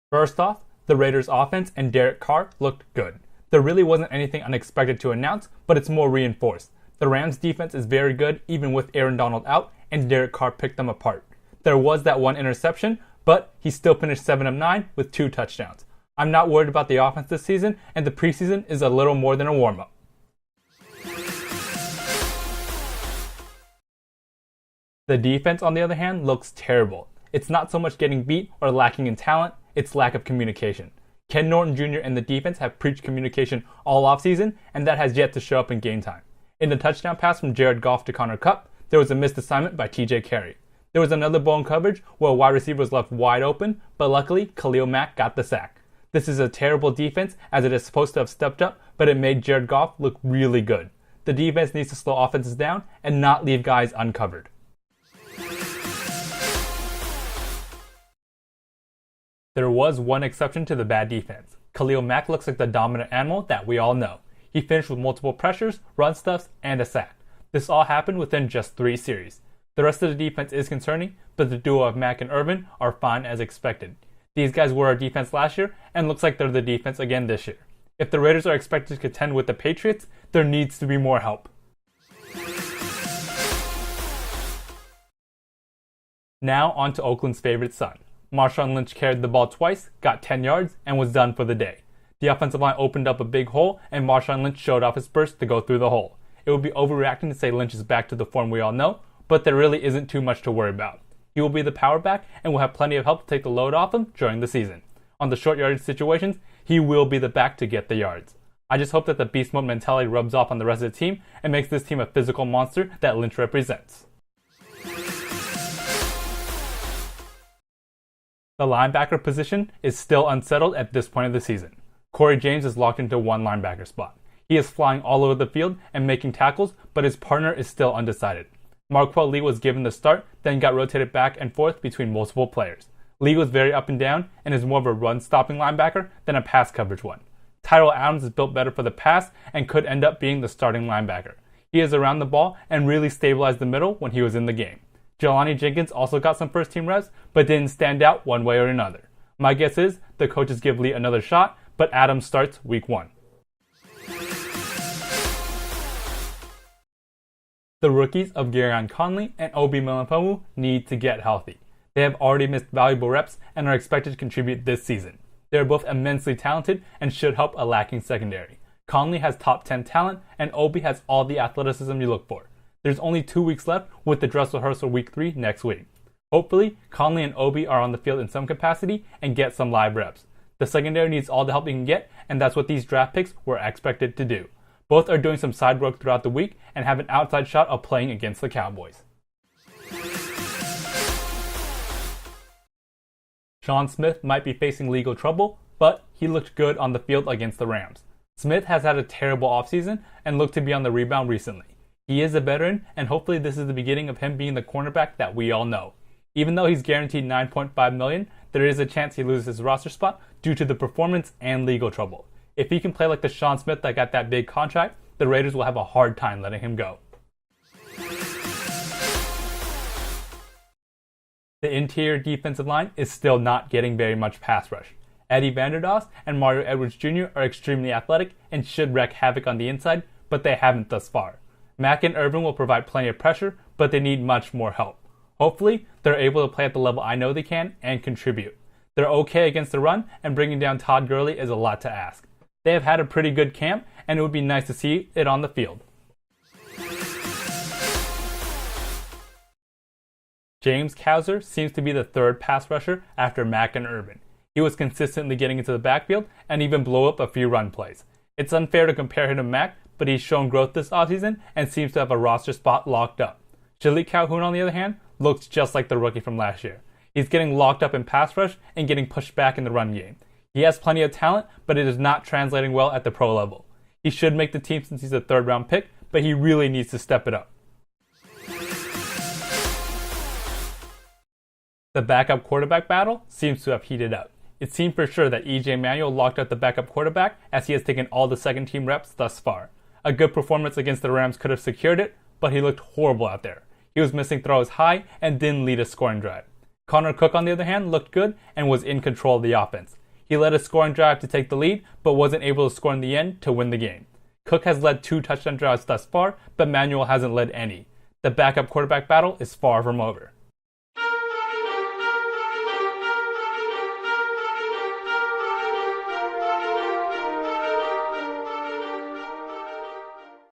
First off, the Raiders' offense and Derek Carr looked good. There really wasn't anything unexpected to announce, but it's more reinforced. The Rams' defense is very good even with Aaron Donald out, and Derek Carr picked them apart. There was that one interception, but he still finished 7 of 9 with 2 touchdowns. I'm not worried about the offense this season, and the preseason is a little more than a warm-up. The defense, on the other hand, looks terrible. It's not so much getting beat or lacking in talent, it's lack of communication. Ken Norton Jr. and the defense have preached communication all offseason, and that has yet to show up in game time. In the touchdown pass from Jared Goff to Connor Kupp, there was a missed assignment by TJ Carey. There was another blown coverage where a wide receiver was left wide open, but luckily Khalil Mack got the sack. This is a terrible defense as it is supposed to have stepped up, but it made Jared Goff look really good. The defense needs to slow offenses down and not leave guys uncovered. There was one exception to the bad defense. Khalil Mack looks like the dominant animal that we all know. He finished with multiple pressures, run stuffs, and a sack. This all happened within just 3 series. The rest of the defense is concerning, but the duo of Mack and Urban are fine as expected. These guys were our defense last year, and looks like they're the defense again this year. If the Raiders are expected to contend with the Patriots, there needs to be more help. Now on to Oakland's favorite son. Marshawn Lynch carried the ball twice, got 10 yards, and was done for the day. The offensive line opened up a big hole, and Marshawn Lynch showed off his burst to go through the hole. It would be overreacting to say Lynch is back to the form we all know, but there really isn't too much to worry about. He will be the power back and will have plenty of help to take the load off him during the season. On the short yardage situations, he will be the back to get the yards. I just hope that the beast mode mentality rubs off on the rest of the team and makes this team a physical monster that Lynch represents. The linebacker position is still unsettled at this point of the season. Corey James is locked into one linebacker spot. He is flying all over the field and making tackles, but his partner is still undecided. Marquel Lee was given the start, then got rotated back and forth between multiple players. Lee was very up and down and is more of a run-stopping linebacker than a pass coverage one. Tyrell Adams is built better for the pass and could end up being the starting linebacker. He is around the ball and really stabilized the middle when he was in the game. Jelani Jenkins also got some first-team reps, but didn't stand out one way or another. My guess is the coaches give Lee another shot, but Adams starts week 1. The rookies of Garyon Conley and Obi Melifonwu need to get healthy. They have already missed valuable reps and are expected to contribute this season. They are both immensely talented and should help a lacking secondary. Conley has top 10 talent and Obi has all the athleticism you look for. There's only 2 weeks left with the dress rehearsal week 3 next week. Hopefully, Conley and Obi are on the field in some capacity and get some live reps. The secondary needs all the help they can get, and that's what these draft picks were expected to do. Both are doing some side work throughout the week and have an outside shot of playing against the Cowboys. Sean Smith might be facing legal trouble, but he looked good on the field against the Rams. Smith has had a terrible offseason and looked to be on the rebound recently. He is a veteran, and hopefully this is the beginning of him being the cornerback that we all know. Even though he's guaranteed $9.5 million, there is a chance he loses his roster spot due to the performance and legal trouble. If he can play like the Sean Smith that got that big contract, the Raiders will have a hard time letting him go. The interior defensive line is still not getting very much pass rush. Eddie Vanderdoss and Mario Edwards Jr. are extremely athletic and should wreak havoc on the inside, but they haven't thus far. Mack and Irvin will provide plenty of pressure, but they need much more help. Hopefully, they're able to play at the level I know they can and contribute. They're okay against the run, and bringing down Todd Gurley is a lot to ask. They have had a pretty good camp, and it would be nice to see it on the field. James Cowser seems to be the third pass rusher after Mack and Irvin. He was consistently getting into the backfield and even blew up a few run plays. It's unfair to compare him to Mack, but he's shown growth this offseason and seems to have a roster spot locked up. Shalik Calhoun, on the other hand, looks just like the rookie from last year. He's getting locked up in pass rush and getting pushed back in the run game. He has plenty of talent, but it is not translating well at the pro level. He should make the team since he's a third-round pick, but he really needs to step it up. The backup quarterback battle seems to have heated up. It seemed for sure that EJ Manuel locked out the backup quarterback as he has taken all the second team reps thus far. A good performance against the Rams could have secured it, but he looked horrible out there. He was missing throws high and didn't lead a scoring drive. Connor Cook, on the other hand, looked good and was in control of the offense. He led a scoring drive to take the lead, but wasn't able to score in the end to win the game. Cook has led 2 touchdown drives thus far, but Manuel hasn't led any. The backup quarterback battle is far from over.